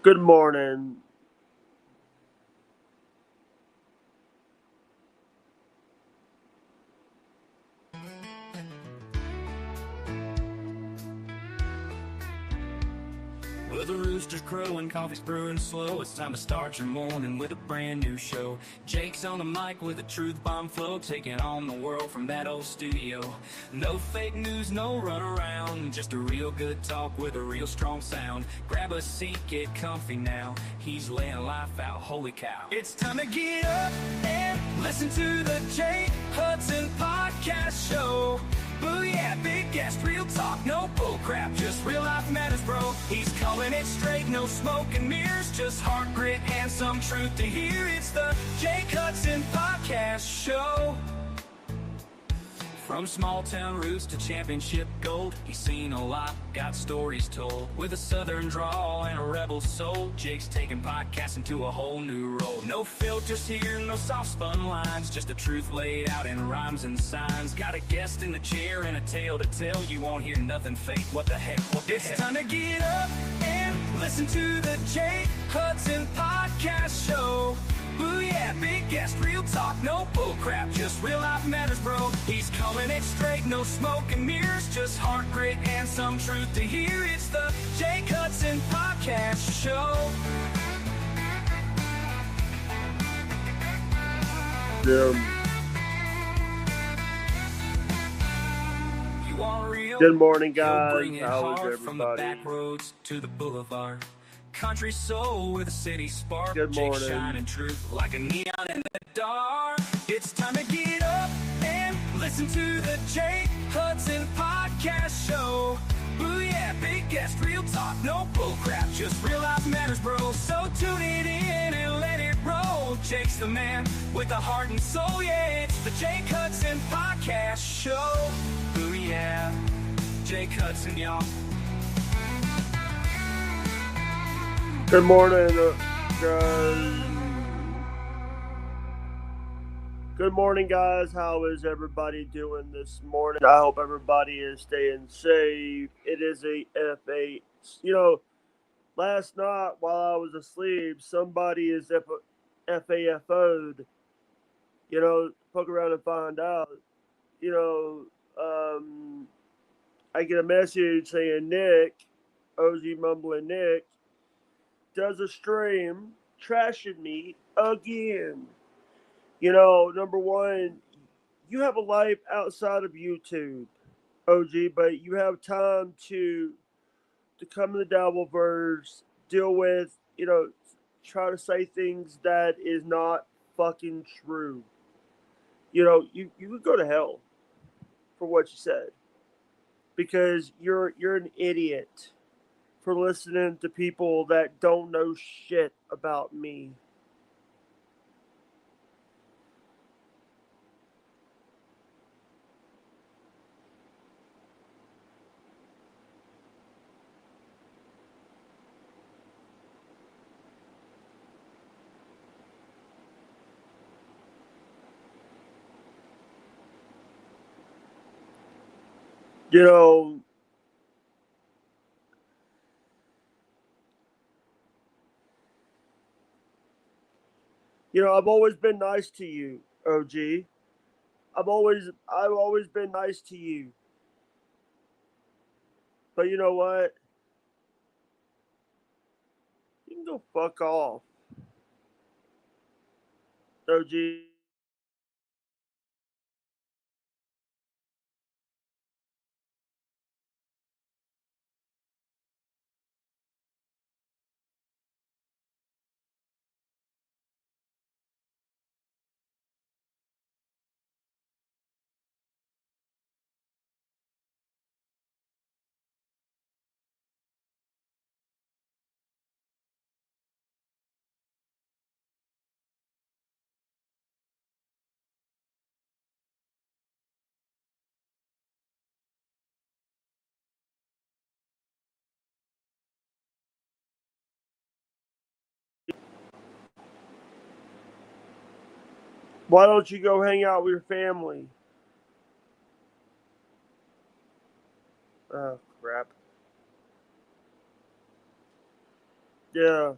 Good morning. Well, the rooster's crowing, coffee's brewing slow. It's time to start your morning with a brand new show. Jake's on the mic with a truth bomb flow, taking on the world from that old studio. No fake news, no run around, just a real good talk with a real strong sound. Grab a seat, get comfy now. He's laying life out, holy cow. It's time to get up and listen to the Jake Hudson Podcast Show. Booyah, big guest, real talk, no bull crap, just real life matters, bro. He's calling it straight, no smoke and mirrors, just heart, grit, and some truth to hear. It's the Jake Hudson Podcast Show. From small town roots to championship gold, he's seen a lot, got stories told. With a southern drawl and a rebel soul, Jake's taking podcasting to a whole new role. No filters here, no soft spun lines, just the truth laid out in rhymes and signs. Got a guest in the chair and a tale to tell, you won't hear nothing fake. What the heck, what the heck? It's time to get up and listen to the Jake Hudson Podcast Show. Booyah, big guest, real talk, no bull crap, just real life matters, bro. He's calling it straight, no smoke and mirrors, just heart, grit, and some truth to hear. It's the Jake Hudson Podcast Show. You want real? Good morning, He'll guys. bring it How is hard from the everybody? back roads to the boulevard. Country soul with a city spark. Good Jake morning. shining truth like a neon in the dark. It's time to get up and listen to the Jake Hudson Podcast Show. Booyah, big guest, real talk, no bull crap, just real life matters, bro. So tune it in and let it roll. Jake's the man with the heart and soul, yeah. It's the Jake Hudson Podcast Show. Booyah, Jake Hudson, y'all. Good morning, guys. Good morning, guys. How is everybody doing this morning? I hope everybody is staying safe. It is a FA. Last night while I was asleep, somebody is FAFO'd. Poke around and find out. I get a message saying Nick, OZ Mumbling Nick, does a stream trashing me again. Number one, you have a life outside of YouTube, OG, but you have time to come in the Dabbleverse, deal with, try to say things that is not fucking true. You could go to hell for what you said because you're an idiot for listening to people that don't know shit about me. You know, I've always been nice to you, OG. I've always been nice to you. But you know what? You can go fuck off, OG. Why don't you go hang out with your family? Oh crap. Yeah.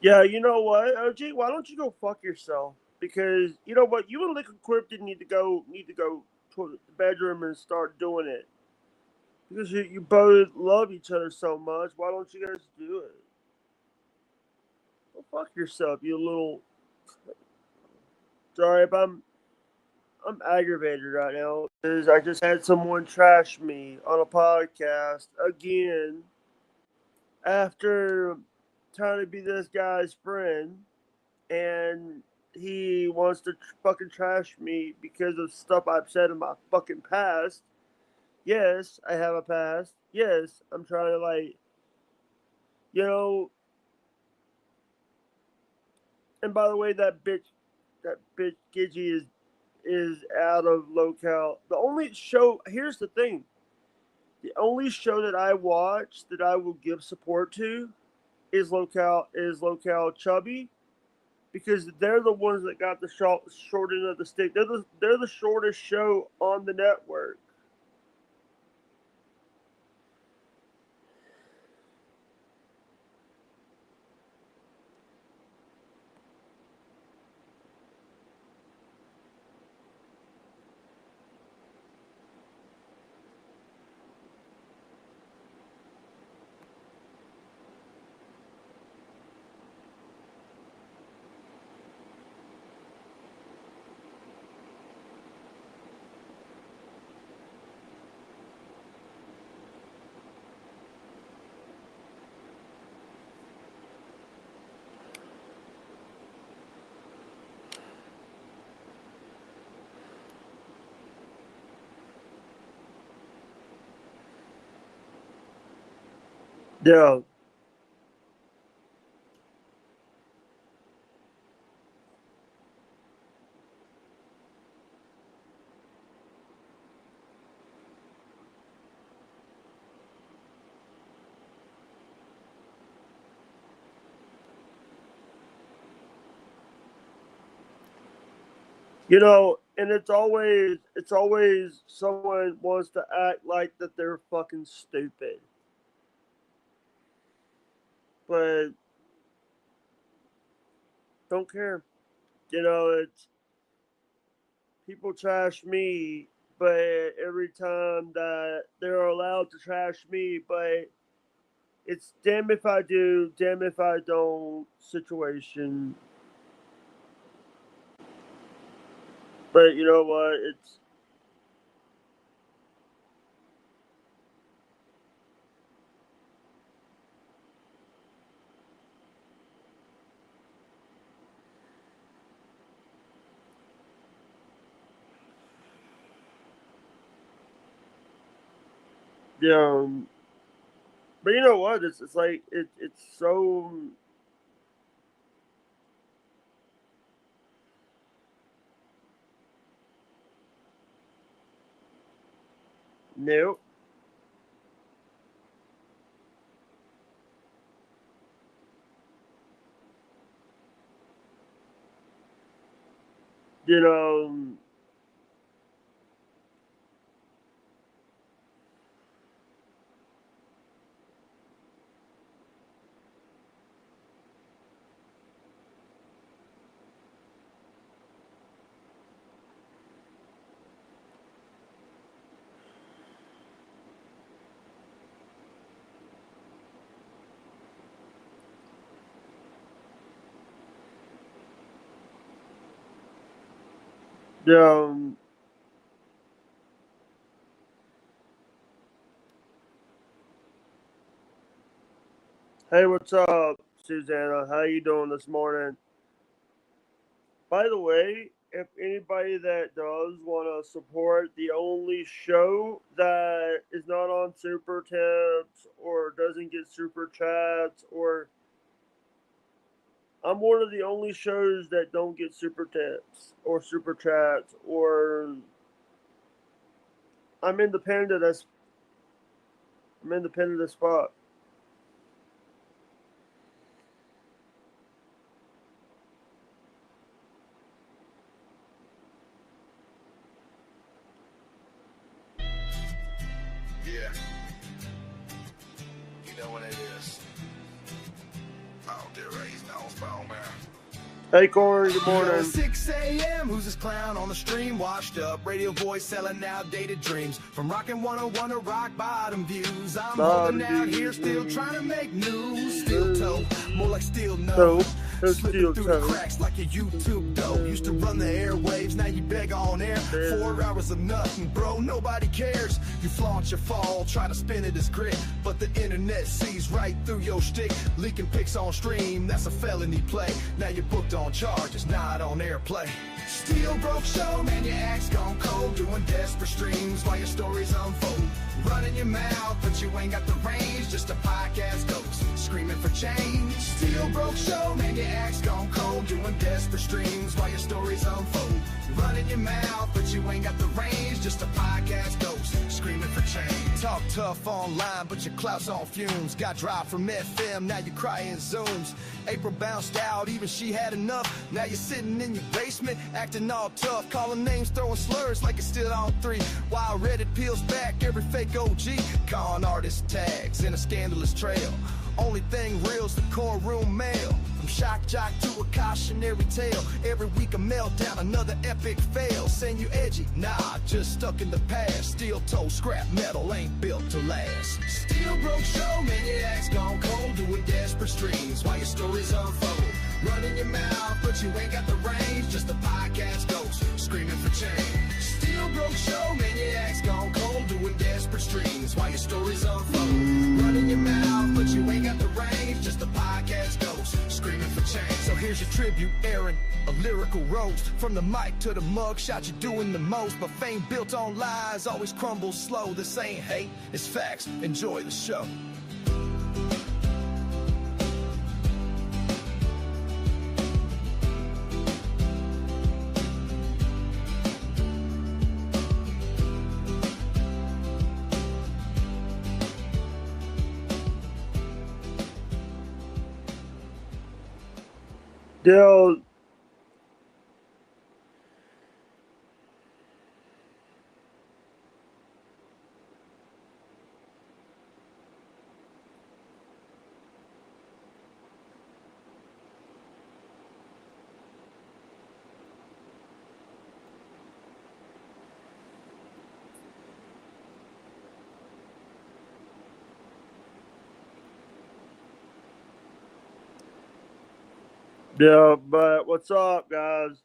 Yeah, you know what, OG? Why don't you go fuck yourself? Because you know what, you and Liquid Cryptid need to go to the bedroom and start doing it. Because you both love each other so much. Why don't you guys do it? Go fuck yourself, you little. Sorry if I'm aggravated right now because I just had someone trash me on a podcast again after trying to be this guy's friend, and he wants to fucking trash me because of stuff I've said in my fucking past. Yes, I have a past. Yes, I'm trying to you know. And by the way, that bitch Gidgy is out of locale. The only show here's the thing. The only show that I watch that I will give support to is locale chubby because they're the ones that got the short end of the stick. They're the shortest show on the network. Yeah, and it's always someone wants to act like that they're fucking stupid, but don't care. It's people trash me, but every time that they're allowed to trash me, but it's damn if I do, damn if I don't situation. But you know what? It's um, but you know what? It's like it's so new. You know, um, hey, what's up, Susanna? How you doing this morning? By the way, if anybody that does want to support the only show that is not on super tips or doesn't get super chats, or I'm one of the only shows that don't get super tips or super chats, or I'm independent as I'm independent as fuck. Yeah, you know what it is. Out there, raised on phone, man. Hey Corey, good Yo, morning. 6 a.m. Who's this clown on the stream? Washed up, radio voice selling outdated dreams. From rockin' 101 to rock bottom views. I'm holding out here, still trying to make news. Steel toe, more like steel nose. Slipping through the cracks like a YouTube dough. Used to run the airwaves, now you beg on air. 4 hours of nothing, bro, nobody cares. You flaunt your fall, try to spin it as grit. But the internet sees right through your shtick. Leaking pics on stream, that's a felony play. Now you're booked on charges, not on airplay. Steel broke show, man, your act's gone cold. Doing desperate streams while your stories unfold. Running your mouth, but you ain't got the range. Just a podcast ghost, screaming for change. Steel broke show, man, your act's gone cold. Doing desperate streams while your stories unfold. Running your mouth, but you ain't got the range. Just a podcast ghost, screaming for change. Talk tough online, but your clout's on fumes. Got dropped from FM, now you cry in Zooms. April bounced out, even she had enough. Now you're sitting in your basement, acting all tough. Calling names, throwing slurs like it's still on 3. While Reddit peels back every fake OG. Con artist tags in a scandalous trail. Only thing real's the courtroom mail. From shock jock to a cautionary tale. Every week a meltdown, another epic fail. Saying you edgy, nah, just stuck in the past. Steel toe, scrap metal, ain't built to last. Steel broke show, man, your act's gone cold. Doing desperate streams while your stories unfold. Running your mouth, but you ain't got the range. Just a podcast ghost, screaming for change. Steel broke show, man, your act's gone cold. Doing desperate streams while your stories unfold. Running your mouth, but you ain't got the range. Just a podcast ghost, screaming for change. So here's your tribute, Aaron, a lyrical roast. From the mic to the mug shot, you're doing the most. But fame built on lies always crumbles slow. This ain't hate, it's facts. Enjoy the show. Dale, yeah, but what's up, guys?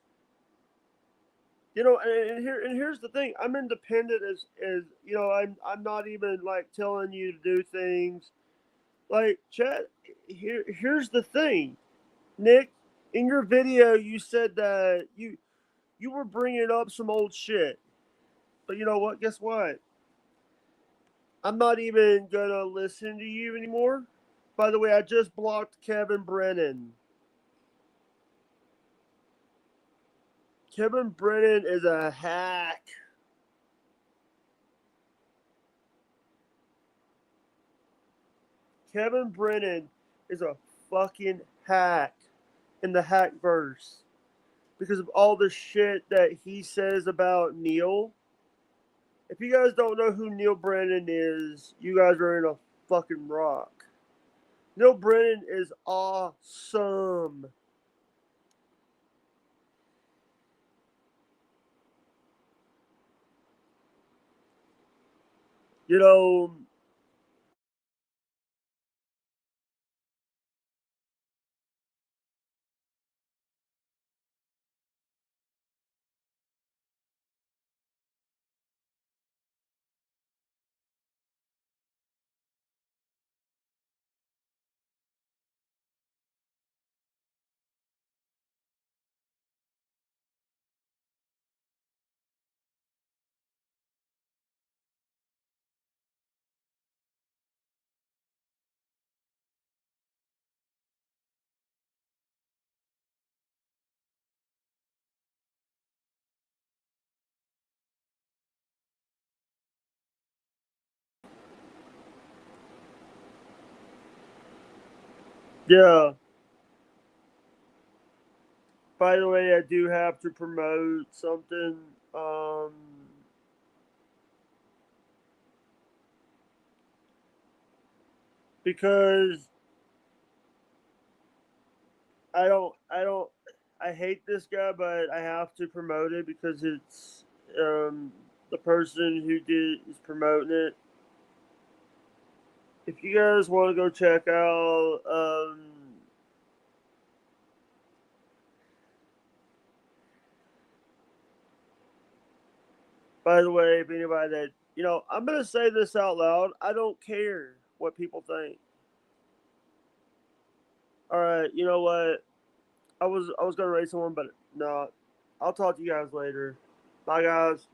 You know, and here's the thing. I'm independent as you know. I'm not even like telling you to do things like chat. Here's the thing, Nick. In your video, you said that you were bringing up some old shit. But you know what? Guess what? I'm not even gonna listen to you anymore. By the way, I just blocked Kevin Brennan. Kevin Brennan is a hack. Kevin Brennan is a fucking hack in the hack verse because of all the shit that he says about Neil. If you guys don't know who Neil Brennan is, you guys are in a fucking rock. Neil Brennan is awesome. You know, Yeah. By the way, I do have to promote something. Because I hate this guy, but I have to promote it because it's the person who is promoting it. If you guys want to go check out by the way, if anybody that I'm gonna say this out loud. I don't care what people think. All right, you know what? I was gonna raise someone, but no. I'll talk to you guys later. Bye, guys.